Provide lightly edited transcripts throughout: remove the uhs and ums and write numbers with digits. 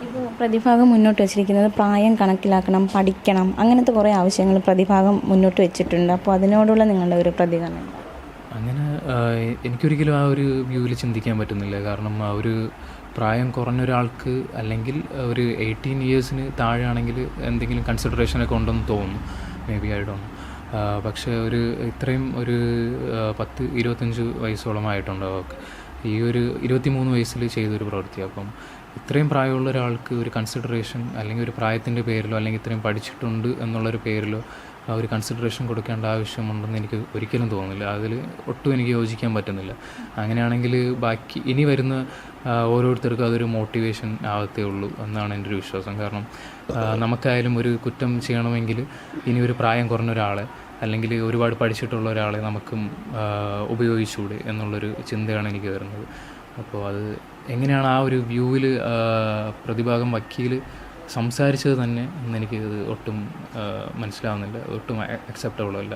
ഇപ്പോൾ പ്രതിഭാഗം മുന്നോട്ട് വെച്ചിരിക്കുന്നത് പ്രായം കണക്കിലാക്കണം, പഠിക്കണം, അങ്ങനത്തെ കുറേ ആവശ്യങ്ങൾ പ്രതിഭാഗം മുന്നോട്ട് വെച്ചിട്ടുണ്ട്. അപ്പോൾ അതിനോടുള്ള നിങ്ങളുടെ ഒരു പ്രതികരണം എന്താ? അങ്ങനെ എനിക്കൊരിക്കലും ആ ഒരു വ്യൂവിൽ ചിന്തിക്കാൻ പറ്റുന്നില്ല. കാരണം ആ ഒരു പ്രായം കുറഞ്ഞ ഒരാൾക്ക് അല്ലെങ്കിൽ ഒരു 18 ഇയേഴ്സിന് താഴെയാണെങ്കിൽ എന്തെങ്കിലും കൺസിഡറേഷനൊക്കെ ഉണ്ടെന്ന് തോന്നുന്നു. May be I don't. പക്ഷേ ഒരു ഇത്രയും ഒരു 10-25 വയസ്സോളമായിട്ടുണ്ട് അവർക്ക്. ഈ ഒരു 23 വയസ്സിൽ ചെയ്തൊരു പ്രവൃത്തി. അപ്പം ഇത്രയും പ്രായമുള്ള ഒരാൾക്ക് ഒരു കൺസിഡറേഷൻ അല്ലെങ്കിൽ ഒരു പ്രായത്തിൻ്റെ പേരിലോ അല്ലെങ്കിൽ ഇത്രയും പഠിച്ചിട്ടുണ്ട് എന്നുള്ളൊരു പേരിലോ ആ ഒരു കൺസിഡറേഷൻ കൊടുക്കേണ്ട ആവശ്യമുണ്ടെന്ന് എനിക്ക് ഒരിക്കലും തോന്നുന്നില്ല. അതിൽ ഒട്ടും എനിക്ക് യോജിക്കാൻ പറ്റുന്നില്ല. അങ്ങനെയാണെങ്കിൽ ബാക്കി ഇനി വരുന്ന ഓരോരുത്തർക്കും അതൊരു മോട്ടിവേഷൻ ആവത്തേ ഉള്ളൂ എന്നാണ് എൻ്റെ ഒരു വിശ്വാസം. കാരണം നമുക്കായാലും ഒരു കുറ്റം ചെയ്യണമെങ്കിൽ ഇനി ഒരു പ്രായം കുറഞ്ഞ ഒരാളെ അല്ലെങ്കിൽ ഒരുപാട് പഠിച്ചിട്ടുള്ള ഒരാളെ നമുക്കും ഉപയോഗിച്ചുകൂടെ എന്നുള്ളൊരു ചിന്തയാണ് എനിക്ക് വരുന്നത്. അപ്പോൾ അത് എങ്ങനെയാണ് ആ ഒരു വ്യൂവിൽ പ്രതിഭാഗം വക്കീൽ സംസാരിച്ചത് തന്നെ എന്നെനിക്ക് ഇത് ഒട്ടും മനസ്സിലാവുന്നില്ല, ഒട്ടും അക്സെപ്റ്റബിളും അല്ല.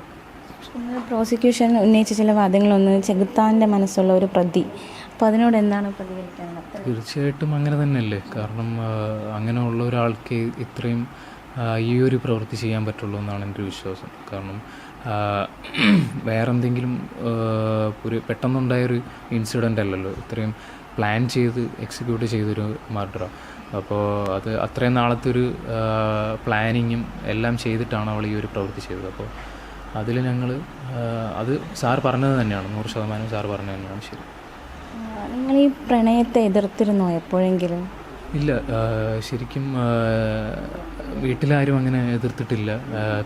പ്രോസിക്യൂഷൻ ഉന്നയിച്ച ചില വാദങ്ങളൊന്ന് ചെകുത്താൻ്റെ മനസ്സുള്ള ഒരു പ്രതി, അപ്പോൾ അതിനോട് എന്താണ് പ്രതികരിക്കാനുള്ളത്? തീർച്ചയായിട്ടും അങ്ങനെ തന്നെയല്ലേ. കാരണം അങ്ങനെയുള്ള ഒരാൾക്ക് ഇത്രയും ഈ ഒരു പ്രവൃത്തി ചെയ്യാൻ പറ്റുള്ളൂ എന്നാണ് എൻ്റെ ഒരു വിശ്വാസം. കാരണം വേറെന്തെങ്കിലും ഒരു പെട്ടെന്നുണ്ടായൊരു ഇൻസിഡൻ്റ് അല്ലല്ലോ, ഇത്രയും പ്ലാൻ ചെയ്ത് എക്സിക്യൂട്ട് ചെയ്തൊരു മർഡറാണ്. അപ്പോൾ അത് അത്രയും നാളത്തെ ഒരു പ്ലാനിങ്ങും എല്ലാം ചെയ്തിട്ടാണ് അവൾ ഈ ഒരു പ്രവൃത്തി ചെയ്തത്. അപ്പോൾ അതിൽ ഞങ്ങൾ അത് സാർ പറഞ്ഞത് തന്നെയാണ്, 100% സാർ പറഞ്ഞത് തന്നെയാണ് ശരി. നിങ്ങൾ ഈ പ്രണയത്തെ എതിർത്തിരുന്നോ എപ്പോഴെങ്കിലും? ഇല്ല, ശരിക്കും വീട്ടിലാരും അങ്ങനെ എതിർത്തിട്ടില്ല.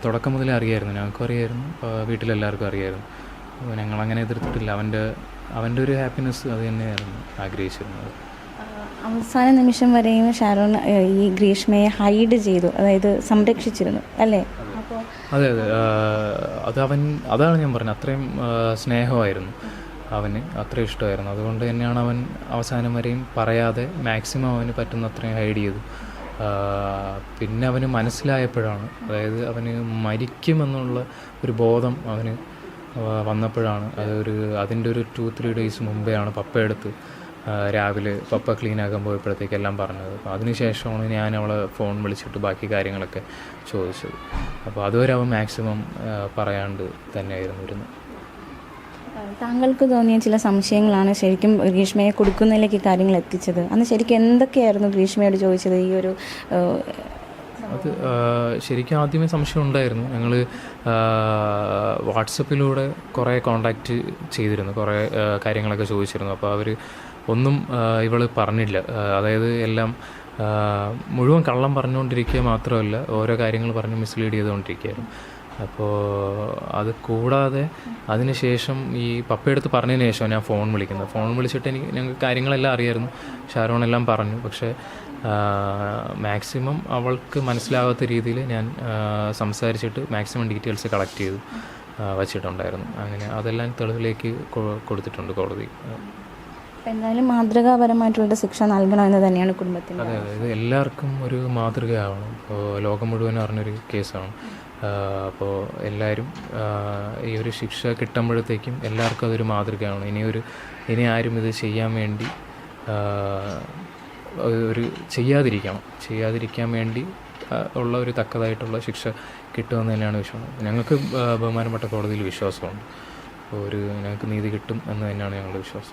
തുടക്കം മുതലേ അറിയായിരുന്നു, ഞങ്ങൾക്കും അറിയായിരുന്നു, വീട്ടിലെല്ലാവർക്കും അറിയായിരുന്നു. അപ്പോൾ ഞങ്ങളങ്ങനെ എതിർത്തിട്ടില്ല. അവൻ്റെ ഒരു ഹാപ്പിനെസ് അത് തന്നെയായിരുന്നു ആഗ്രഹിച്ചിരുന്നത്. അവസാന നിമിഷം വരെയും ഷാരോൺ ഈ ഗ്രീഷ്മയെ ഹൈഡ് ചെയ്തു, അതായത് സംരക്ഷിച്ചിരുന്നു അല്ലേ? അപ്പോൾ അതെ അതാണ് ഞാൻ പറഞ്ഞത്. അത്രയും സ്നേഹമായിരുന്നു അവന്, അത്രയും ഇഷ്ടമായിരുന്നു. അതുകൊണ്ട് തന്നെയാണ് അവൻ അവസാനം വരെയും പറയാതെ മാക്സിമം അവന് പറ്റുന്ന അത്രയും ഹൈഡ് ചെയ്തു. പിന്നെ അവന് മനസ്സിലായപ്പോഴാണ്, അതായത് അവന് മരിക്കുമെന്നുള്ള ഒരു ബോധം അവന് വന്നപ്പോഴാണ്, അതിൻ്റെ ഒരു 2-3 ഡേയ്സ് മുമ്പെയാണ് പപ്പയെടുത്ത് രാവിലെ പപ്പ ക്ലീനാക്കാൻ പോയപ്പോഴത്തേക്ക് എല്ലാം പറഞ്ഞത്. അപ്പോൾ അതിനുശേഷമാണ് ഞാൻ അവളെ ഫോൺ വിളിച്ചിട്ട് ബാക്കി കാര്യങ്ങളൊക്കെ ചോദിച്ചത്. അപ്പോൾ അതുവരെ അവൻ മാക്സിമം പറയാണ്ട് തന്നെയായിരുന്നു ഇരുന്നത്. താങ്കൾക്ക് തോന്നിയ ചില സംശയങ്ങളാണ് ശരിക്കും ഗ്രീഷ്മയെ കൊടുക്കുന്നതിലേക്ക് കാര്യങ്ങൾ എത്തിച്ചത്. അന്ന് ശരിക്കും എന്തൊക്കെയായിരുന്നു ഗ്രീഷ്മയോട് ചോദിച്ചത്? ഈ ഒരു അത് ശരിക്കും ആദ്യമേ സംശയം ഉണ്ടായിരുന്നു. ഞങ്ങൾ വാട്സപ്പിലൂടെ കുറേ കോണ്ടാക്റ്റ് ചെയ്തിരുന്നു, കുറേ കാര്യങ്ങളൊക്കെ ചോദിച്ചിരുന്നു. അപ്പോൾ അവർ ഒന്നും ഇവൾ പറഞ്ഞില്ല. അതായത് എല്ലാം മുഴുവൻ കള്ളം പറഞ്ഞുകൊണ്ടിരിക്കുക മാത്രമല്ല, ഓരോ കാര്യങ്ങൾ പറഞ്ഞ് മിസ്ലീഡ് ചെയ്തുകൊണ്ടിരിക്കുകയായിരുന്നു. അപ്പോൾ അത് കൂടാതെ അതിന് ശേഷം ഈ പപ്പയെടുത്ത് പറഞ്ഞതിന് ശേഷം ഞാൻ ഫോൺ വിളിക്കുന്നത്. ഫോൺ വിളിച്ചിട്ട് ഞങ്ങൾക്ക് കാര്യങ്ങളെല്ലാം അറിയായിരുന്നു, ഷാരോൺ എല്ലാം പറഞ്ഞു. പക്ഷേ മാക്സിമം അവൾക്ക് മനസ്സിലാവാത്ത രീതിയിൽ ഞാൻ സംസാരിച്ചിട്ട് മാക്സിമം ഡീറ്റെയിൽസ് കളക്ട് ചെയ്ത് വച്ചിട്ടുണ്ടായിരുന്നു. അങ്ങനെ അതെല്ലാം തെളിവിലേക്ക് കൊടുത്തിട്ടുണ്ട് കോടതി. എന്തായാലും മാതൃകാപരമായിട്ടുള്ള ശിക്ഷ നൽകണമെന്ന് തന്നെയാണ് കുടുംബത്തിന്. അതെ, ഇത് എല്ലാവർക്കും ഒരു മാതൃകയാവണം. ഇപ്പോൾ ലോകം മുഴുവൻ അറിഞ്ഞൊരു കേസാണ്. അപ്പോൾ എല്ലാവരും ഈ ഒരു ശിക്ഷ കിട്ടുമ്പോഴത്തേക്കും എല്ലാവർക്കും അതൊരു മാതൃകയാണ്. ഇനി ആരും ഇത് ചെയ്യാൻ വേണ്ടി ചെയ്യാതിരിക്കാൻ വേണ്ടി ഉള്ള ഒരു തക്കതായിട്ടുള്ള ശിക്ഷ കിട്ടുമെന്ന് തന്നെയാണ് വിശ്വാസം. ഞങ്ങൾക്ക് ബഹുമാനപ്പെട്ട കോടതിയിൽ വിശ്വാസമുണ്ട്. അപ്പോൾ ഞങ്ങൾക്ക് നീതി കിട്ടും എന്ന് തന്നെയാണ് ഞങ്ങളുടെ വിശ്വാസം.